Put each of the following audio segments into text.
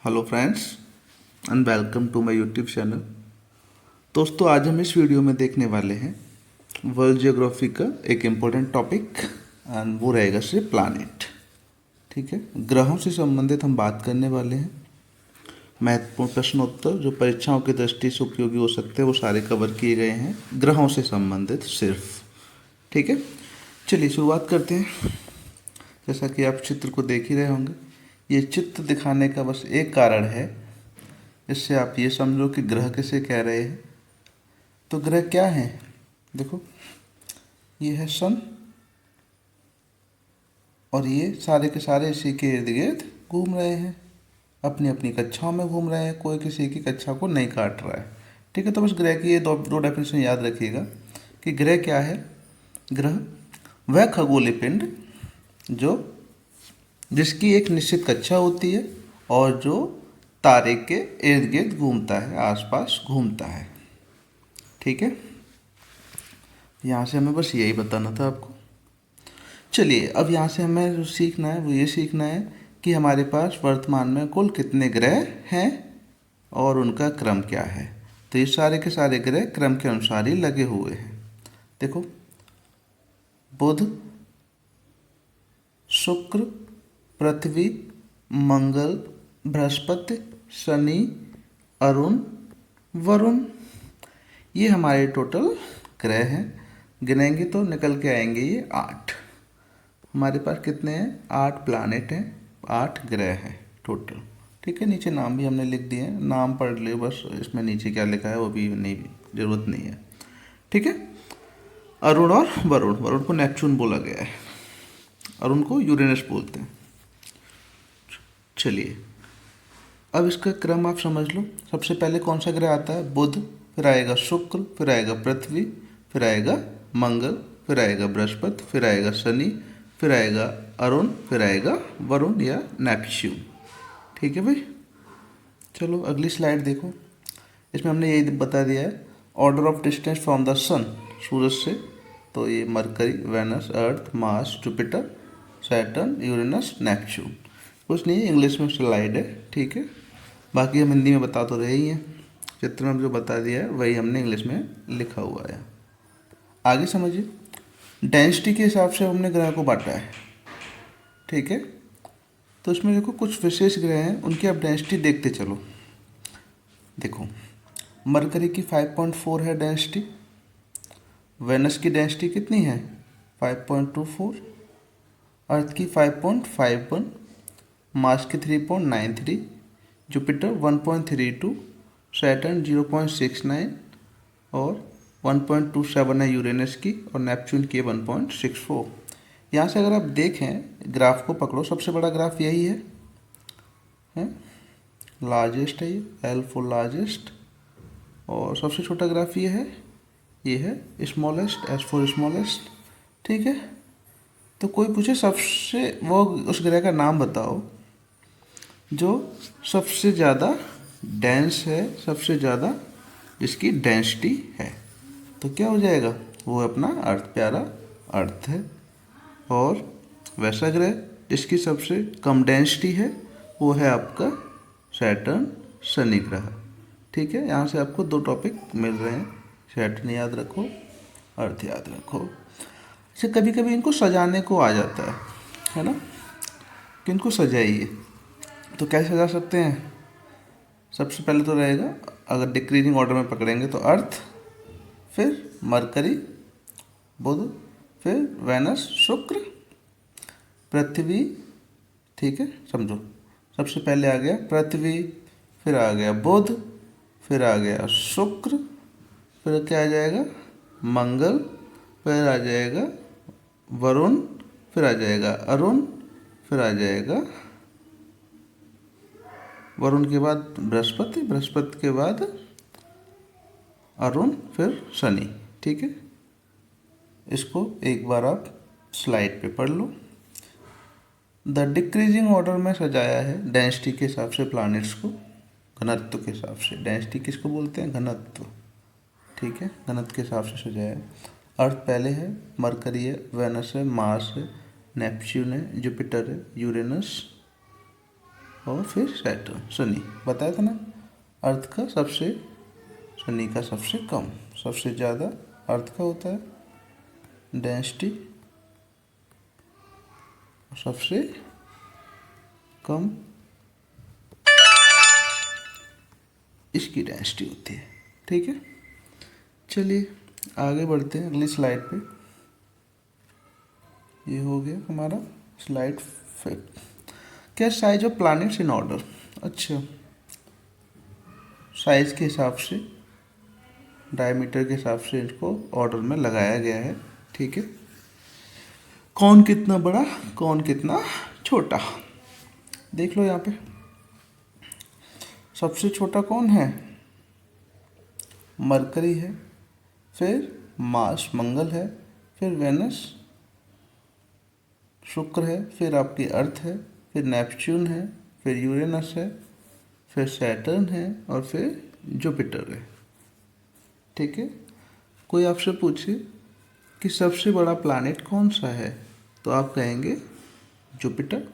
Hello friends and welcome to my YouTube channel. दोस्तों, आज हम इस वीडियो में देखने वाले हैं वर्ल्ड जियोग्राफी का एक इम्पोर्टेंट टॉपिक एंड वो रहेगा सिर्फ प्लानिट। ठीक है, ग्रहों से संबंधित हम बात करने वाले हैं। महत्वपूर्ण प्रश्नोत्तर जो परीक्षाओं की दृष्टि से उपयोगी हो सकते हैं वो सारे कवर किए गए हैं ग्रहों से संबंधित सिर्फ। ठीक है, चलिए शुरुआत करते हैं। जैसा कि आप चित्र को देख ही रहे होंगे, ये चित्र दिखाने का बस एक कारण है, इससे आप ये समझो कि ग्रह किसे कह रहे हैं। तो ग्रह क्या है, देखो ये है सन और ये सारे के सारे इसी के इर्द गिर्द घूम रहे हैं, अपनी अपनी कक्षाओं में घूम रहे हैं, कोई किसी की कक्षा को नहीं काट रहा है। ठीक है, तो बस ग्रह की ये दो डेफिनेशन याद रखिएगा कि ग्रह क्या है। ग्रह वह खगोलीय पिंड जो जिसकी एक निश्चित कक्षा होती है और जो तारे के इर्द गिर्द घूमता है, आसपास घूमता है। ठीक है, यहाँ से हमें बस यही बताना था आपको। चलिए, अब यहाँ से हमें जो सीखना है वो ये सीखना है कि हमारे पास वर्तमान में कुल कितने ग्रह हैं और उनका क्रम क्या है। तो ये सारे के सारे ग्रह क्रम के अनुसार ही लगे हुए हैं। देखो, बुध, शुक्र, पृथ्वी, मंगल, बृहस्पति, शनि, अरुण, वरुण, ये हमारे टोटल ग्रह हैं। गिनेंगे तो निकल के आएंगे ये 8। हमारे पास कितने हैं? 8 प्लानेट हैं, 8 ग्रह हैं टोटल। ठीक है, नीचे नाम भी हमने लिख दिए हैं, नाम पढ़ लियो बस, इसमें नीचे क्या लिखा है वो भी नहीं, जरूरत नहीं है। ठीक है, अरुण और वरुण, वरुण को नेपच्यून बोला गया है, अरुण को यूरेनस बोलते हैं। चलिए, अब इसका क्रम आप समझ लो। सबसे पहले कौन सा ग्रह आता है? बुध, फिर आएगा शुक्र, फिर आएगा पृथ्वी, फिर आएगा मंगल, फिर आएगा बृहस्पति, फिर आएगा शनि, फिर आएगा अरुण, फिर आएगा वरुण या नेपच्यून। ठीक है भाई, चलो अगली स्लाइड देखो। इसमें हमने यही बता दिया है order of distance from the sun, सूरज से। तो ये Mercury, Venus, Earth, Mars, Jupiter, Saturn, Uranus, Neptune. कुछ नहीं, इंग्लिश में स्लाइड है। ठीक है, बाकी हम हिंदी में बता तो रहे ही हैं, चित्र में जो बता दिया है वही हमने इंग्लिश में लिखा हुआ है। आगे समझिए, डेंसिटी के हिसाब से हमने ग्रह को बांटा है। ठीक है, तो इसमें देखो कुछ विशेष ग्रह हैं, उनकी आप डेंसिटी देखते चलो। देखो, मरकरी की 5.4 है डेंसिटी, वेनस की डेंसिटी कितनी है? 5.24, अर्थ की 5.51, मार्स की 3.93, जुपिटर 1.32, सैटर्न 0.69 और 1.27 है यूरेनस की, और नेपच्यून की 1.64। यहाँ से अगर आप देखें, ग्राफ को पकड़ो, सबसे बड़ा ग्राफ यही है? लार्जेस्ट है ये, एल फॉर लार्जेस्ट, और सबसे छोटा ग्राफ ये है स्मॉलेस्ट, एस फॉर स्मॉलेस्ट। ठीक है, तो कोई पूछे सबसे वो उस ग्रह का नाम बताओ जो सबसे ज़्यादा डेंस है, सबसे ज़्यादा जिसकी डेंसिटी है, तो क्या हो जाएगा? वो अपना अर्थ, प्यारा अर्थ है। और वैसा ग्रह जिसकी सबसे कम डेंसिटी है वो है आपका सैटर्न, शनि ग्रह। ठीक है, यहाँ से आपको 2 टॉपिक मिल रहे हैं, सैटर्न याद रखो, अर्थ याद रखो। अच्छा, कभी कभी इनको सजाने को आ जाता है ना, कि इनको सजाइए। तो कैसे सजा सकते हैं? सबसे पहले तो रहेगा, अगर डिक्रीजिंग ऑर्डर में पकड़ेंगे तो अर्थ, फिर मरकरी, बुध, फिर वेनस, शुक्र, पृथ्वी। ठीक है, समझो, सबसे पहले आ गया पृथ्वी, फिर आ गया बुध, फिर आ गया शुक्र, फिर क्या आ जाएगा? मंगल, फिर आ जाएगा वरुण, फिर आ जाएगा अरुण, फिर आ जाएगा वरुण के बाद बृहस्पति, बृहस्पति के बाद अरुण, फिर शनि। ठीक है, इसको एक बार आप स्लाइड पे पढ़ लो। द डिक्रीजिंग ऑर्डर में सजाया है डेंसिटी के हिसाब से प्लैनेट्स को, घनत्व के हिसाब से। डेंसिटी किसको बोलते हैं? घनत्व। ठीक है, घनत्व के हिसाब से सजाया है। अर्थ पहले है, मरकरी है, वेनस है, मार्स है, नेपच्यून है, जुपिटर है, यूरेनस और फिर सैटर्न शनि। बताया था ना, अर्थ का सबसे, शनि का सबसे कम, सबसे ज़्यादा अर्थ का होता है डेंसिटी, सबसे कम इसकी डेंसिटी होती है। ठीक है, चलिए आगे बढ़ते हैं अगली स्लाइड पे। ये हो गया हमारा स्लाइड 5। क्या size of planets in order. अच्छा, साइज के हिसाब से, डायमीटर के हिसाब से इसको ऑर्डर में लगाया गया है। ठीक है, कौन कितना बड़ा, कौन कितना छोटा, देख लो यहाँ पे। सबसे छोटा कौन है, मरकरी है, फिर मार्स मंगल है, फिर वेनस शुक्र है, फिर आपकी अर्थ है, फिर नेपच्यून है, फिर यूरेनस है, फिर सैटर्न है और फिर जुपिटर है। ठीक है, कोई आपसे पूछे कि सबसे बड़ा प्लैनेट कौन सा है, तो आप कहेंगे जुपिटर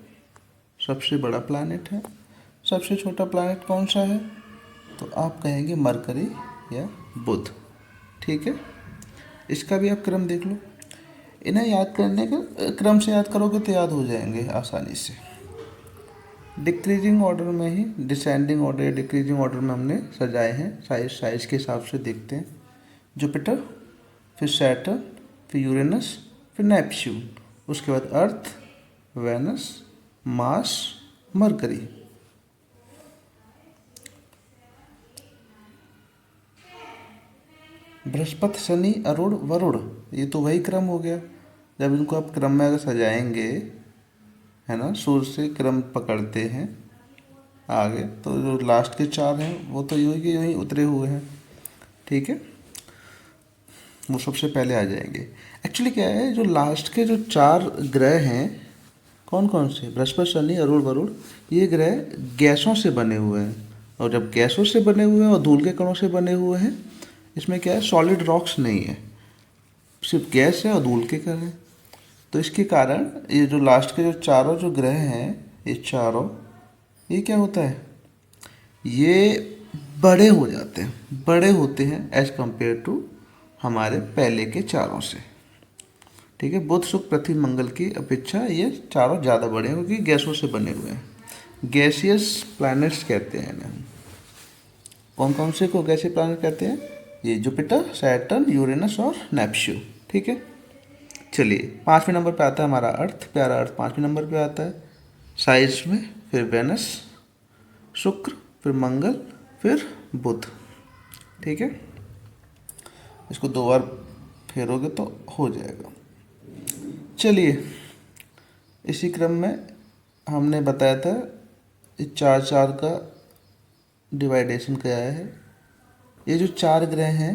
सबसे बड़ा प्लैनेट है। सबसे छोटा प्लैनेट कौन सा है, तो आप कहेंगे मरकरी या बुध। ठीक है, इसका भी आप क्रम देख लो। इन्हें याद करने के क्रम से याद करोगे तो याद हो जाएंगे आसानी से। डिक्रीजिंग ऑर्डर में ही, डिसेंडिंग ऑर्डर या डिक्रीजिंग ऑर्डर में हमने सजाए हैं, साइज के हिसाब से देखते हैं। जुपिटर, फिर सैटर्न, फिर यूरेनस, फिर नेपच्यून, उसके बाद Earth, Venus, Mars, Mercury. Brihaspati, Shani, Arun, Varun, ये तो वही क्रम हो गया। जब इनको आप क्रम में अगर सजाएंगे, है ना, सूर्य से क्रम पकड़ते हैं आगे, तो जो लास्ट के 4 हैं वो तो यूं ही उतरे हुए हैं। ठीक है, वो सबसे पहले आ जाएंगे। एक्चुअली क्या है, जो लास्ट के जो 4 ग्रह हैं, कौन कौन से, बृहस्पति, शनि, अरुण, वरुण, ये ग्रह गैसों से बने हुए हैं। और जब गैसों से बने हुए हैं और धूल के कणों से बने हुए हैं, इसमें क्या है, सॉलिड रॉक्स नहीं है, सिर्फ गैस है और धूल के कण हैं। तो इसके कारण ये जो लास्ट के जो चारों जो ग्रह हैं, ये चारों, ये क्या होता है, ये बड़े हो जाते हैं, बड़े होते हैं एज कंपेयर टू हमारे पहले के चारों से। ठीक है, बुध, शुक्र, पृथ्वी, मंगल की अपेक्षा ये चारों ज़्यादा बड़े हैं क्योंकि गैसों से बने हुए हैं। गैसियस प्लैनेट्स कहते हैं इन्हें। कौन कौन से को गैसीय प्लैनेट कहते हैं, ये जुपिटर, सैटर्न, यूरेनस और नेपच्यून। ठीक है, चलिए 5वें नंबर पे आता है हमारा अर्थ, प्यारा अर्थ 5वें नंबर पे आता है साइज में, फिर वेनस, शुक्र, फिर मंगल, फिर बुध। ठीक है, इसको 2 बार फेरोगे तो हो जाएगा। चलिए, इसी क्रम में हमने बताया था इस 4 का डिवाइडेशन क्या है। ये जो 4 ग्रह हैं,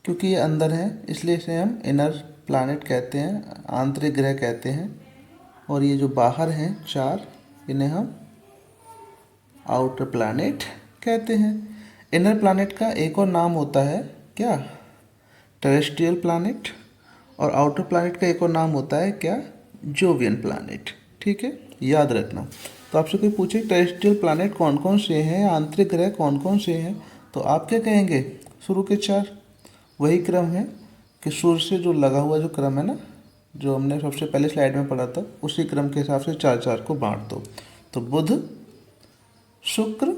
क्योंकि ये अंदर हैं इसलिए इसे हम इनर प्लैनेट कहते हैं, आंतरिक ग्रह कहते हैं। और ये जो बाहर हैं 4, इन्हें हम आउटर प्लैनेट कहते हैं। इनर प्लैनेट का एक और नाम होता है क्या, टेरेस्ट्रियल प्लैनेट। और आउटर प्लैनेट का एक और नाम होता है क्या, जोवियन प्लैनेट। ठीक है, याद रखना। तो आपसे कोई पूछे टेरेस्ट्रियल प्लैनेट कौन कौन से हैं, आंतरिक ग्रह कौन कौन से हैं, तो आप क्या कहेंगे, शुरू के 4 वही क्रम है कि सूर्य से जो लगा हुआ जो क्रम है ना, जो हमने सबसे पहले स्लाइड में पढ़ा था, उसी क्रम के हिसाब से 4 को बांट दो। तो बुध, शुक्र,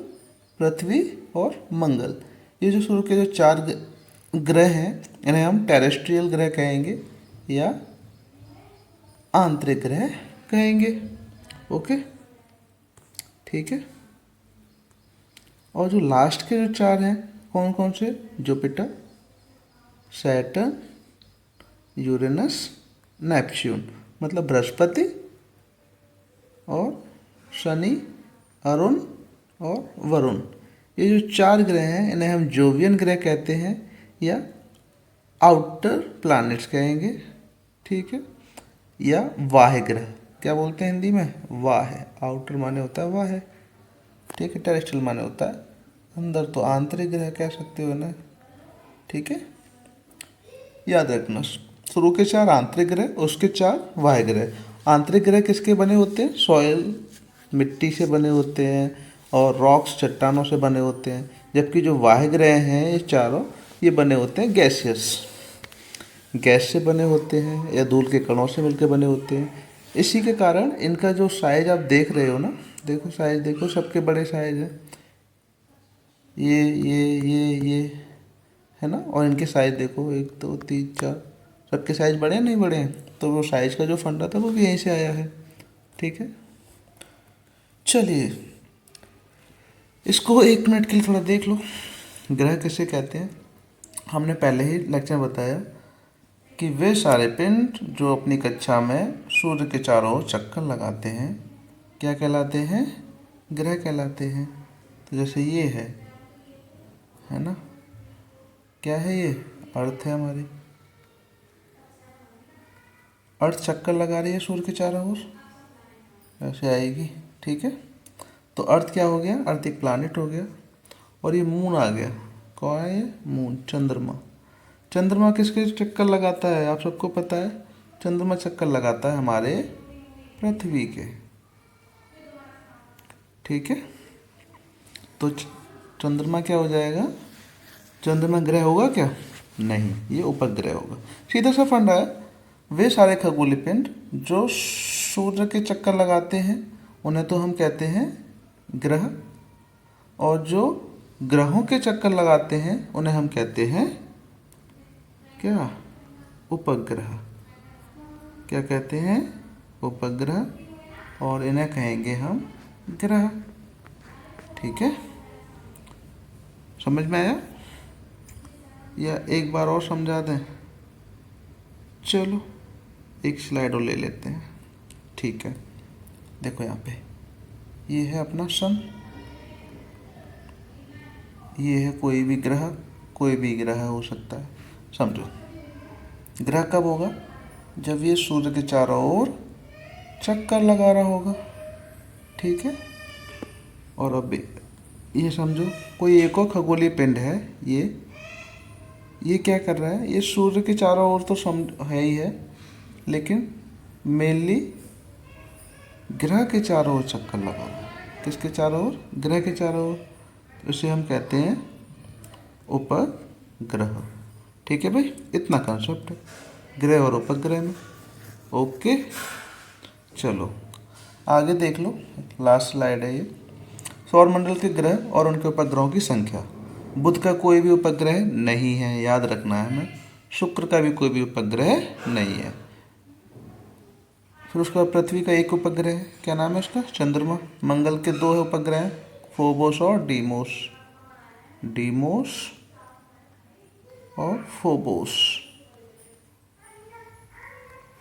पृथ्वी और मंगल, ये जो शुरू के जो 4 ग्रह हैं, इन्हें हम टेरेस्ट्रियल ग्रह कहेंगे या आंतरिक ग्रह कहेंगे। ओके, ठीक है। और जो लास्ट के जो 4 हैं कौन कौन से, जुपिटर, सैटर्न, यूरेनस, नेपच्यून, मतलब बृहस्पति और शनि, अरुण और वरुण, ये जो 4 ग्रह हैं इन्हें हम जोवियन ग्रह कहते हैं या आउटर प्लैनेट्स कहेंगे। ठीक है, या वाह्य ग्रह, क्या बोलते हैं हिंदी में, वाह्य। आउटर माने होता है वाह्य, ठीक है। टेरेस्ट्रियल माने होता है अंदर, तो आंतरिक ग्रह कह सकते हो ना। ठीक है, याद रखना, शुरू के 4 आंतरिक ग्रह, उसके 4 वाह्य ग्रह। आंतरिक ग्रह किसके बने होते हैं, सॉयल, मिट्टी से बने होते हैं और रॉक्स चट्टानों से बने होते हैं, जबकि जो बाह्य ग्रह हैं ये चारों ये बने होते हैं गैसियस, गैस से बने होते हैं या धूल के कणों से मिलकर बने होते हैं। इसी के कारण इनका जो साइज आप देख रहे हो ना, देखो साइज देखो, सबके बड़े साइज है, ये है ना, और इनके साइज देखो 1 2 3 4, सबके साइज बड़े हैं नहीं बड़े हैं, तो वो साइज का जो फंडा था वो भी यहीं से आया है। ठीक है, चलिए इसको 1 मिनट के लिए थोड़ा देख लो। ग्रह किसे कहते हैं? हमने पहले ही लेक्चर में बताया कि वे सारे पिंड जो अपनी कक्षा में सूर्य के चारों ओर चक्कर लगाते हैं क्या कहलाते हैं? ग्रह कहलाते हैं। तो जैसे ये है ना, क्या है ये? अर्थ है हमारी। अर्थ चक्कर लगा रही है सूर्य के चारों ओर, ऐसे आएगी। ठीक है, तो अर्थ क्या हो गया? अर्थ एक प्लैनेट हो गया। और ये मून आ गया। कौन है ये? मून, चंद्रमा। चंद्रमा किसके चक्कर लगाता है? आप सबको पता है, चंद्रमा चक्कर लगाता है हमारे पृथ्वी के। ठीक है, तो चंद्रमा क्या हो जाएगा? चंद्रमा ग्रह होगा क्या? नहीं, ये उपग्रह होगा। सीधा सा फंडा है, वे सारे खगोलीय पिंड जो सूर्य के चक्कर लगाते हैं उन्हें तो हम कहते हैं ग्रह, और जो ग्रहों के चक्कर लगाते हैं उन्हें हम कहते हैं क्या? उपग्रह। क्या कहते हैं? उपग्रह, और इन्हें कहेंगे हम ग्रह। ठीक है, समझ में आया या एक बार और समझा दें? चलो एक स्लाइड और ले लेते हैं। ठीक है, देखो यहाँ पे ये है अपना सन, ये है कोई भी ग्रह, कोई भी ग्रह हो सकता है। समझो, ग्रह कब होगा? जब ये सूर्य के चारों ओर चक्कर लगा रहा होगा। ठीक है, और अब ये समझो कोई एक और खगोलीय पिंड है, ये क्या कर रहा है? ये सूर्य के चारों ओर तो है ही है, लेकिन मेनली ग्रह के चारों ओर चक्कर लगा रहा है। किसके चारों ओर? ग्रह के चारों ओर। इसे हम कहते हैं उपग्रह। ठीक है भाई, इतना कंसेप्ट है ग्रह और उपग्रह में। ओके, चलो आगे देख लो, लास्ट स्लाइड है ये। सौरमंडल के ग्रह और उनके उपग्रहों की संख्या। बुध का कोई भी उपग्रह नहीं है, याद रखना है हमें। शुक्र का भी कोई भी उपग्रह नहीं है। फिर उसके बाद पृथ्वी का एक उपग्रह है, क्या नाम है उसका? चंद्रमा। मंगल के 2 उपग्रह हैं, फोबोस और डीमोस। डीमोस और फोबोस।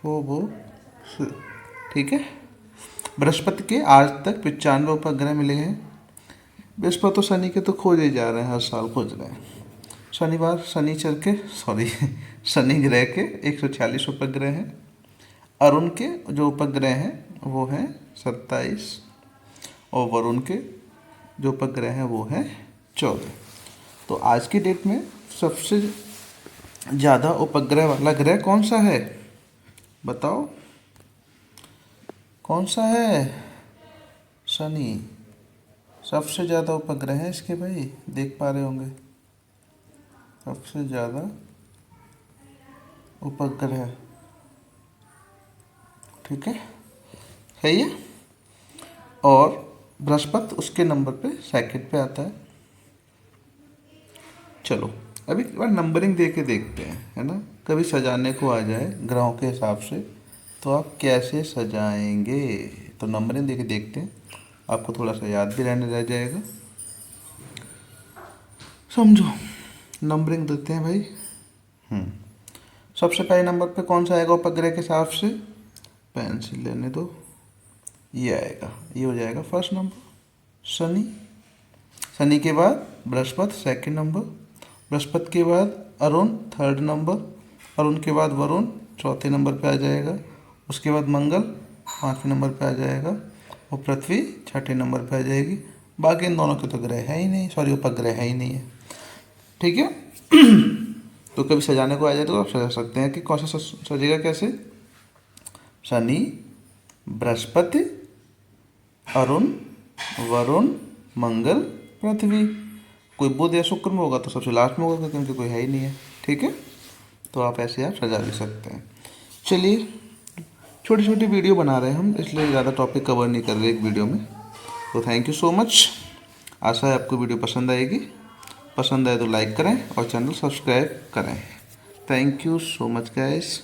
फोबोस। ठीक है, बृहस्पति के आज तक 95 उपग्रह मिले हैं। बृहस्पति तो शनि के तो खोजे जा रहे हैं, हर साल खोज रहे हैं। शनिवार शनिचर के शनि ग्रह के 146 उपग्रह हैं। अरुण के जो उपग्रह हैं वो हैं 27, और वरुण के जो उपग्रह हैं वो हैं 14। तो आज की डेट में सबसे ज़्यादा उपग्रह वाला ग्रह कौन सा है? बताओ कौन सा है? शनि। सबसे ज़्यादा उपग्रह है इसके भाई, देख पा रहे होंगे, सबसे ज़्यादा उपग्रह। ठीक है, सही है। और बृहस्पति उसके नंबर पे सेकंड पे आता है। चलो अभी एक बार नंबरिंग दे के देखते हैं, है ना, कभी सजाने को आ जाए ग्रहों के हिसाब से तो आप कैसे सजाएंगे। तो नंबरिंग दे के देखते हैं, आपको थोड़ा सा याद भी रहने रह जाएगा। समझो, नंबरिंग देते हैं भाई। सबसे पहले नंबर पे कौन सा आएगा उपग्रह के हिसाब से? पेंसिल लेने दो, ये आएगा, ये हो जाएगा फर्स्ट नंबर शनि। शनि के बाद बृहस्पति सेकंड नंबर, बृहस्पति के बाद अरुण थर्ड नंबर, अरुण के बाद वरुण चौथे नंबर पे आ जाएगा, उसके बाद मंगल पाँचवें नंबर पे आ जाएगा, और पृथ्वी छठे नंबर पे आ जाएगी। बाकी इन दोनों के तो ग्रह है ही नहीं, सॉरी उपग्रह है ही नहीं है। ठीक है तो कभी सजाने को आ जाए तो आप सजा सकते हैं कि कौन सा सजेगा कैसे? शनि, बृहस्पति, अरुण, वरुण, मंगल, पृथ्वी। कोई बुध या शुक्र में होगा तो सबसे लास्ट में होगा क्योंकि कोई है ही नहीं है। ठीक है, तो आप ऐसे आप सजा भी सकते हैं। चलिए, छोटी छोटी वीडियो बना रहे हैं हम, इसलिए ज़्यादा टॉपिक कवर नहीं कर रहे एक वीडियो में। तो थैंक यू सो मच। आशा है आपको वीडियो पसंद आएगी। पसंद आए तो लाइक करें और चैनल सब्सक्राइब करें। Thank you so much guys.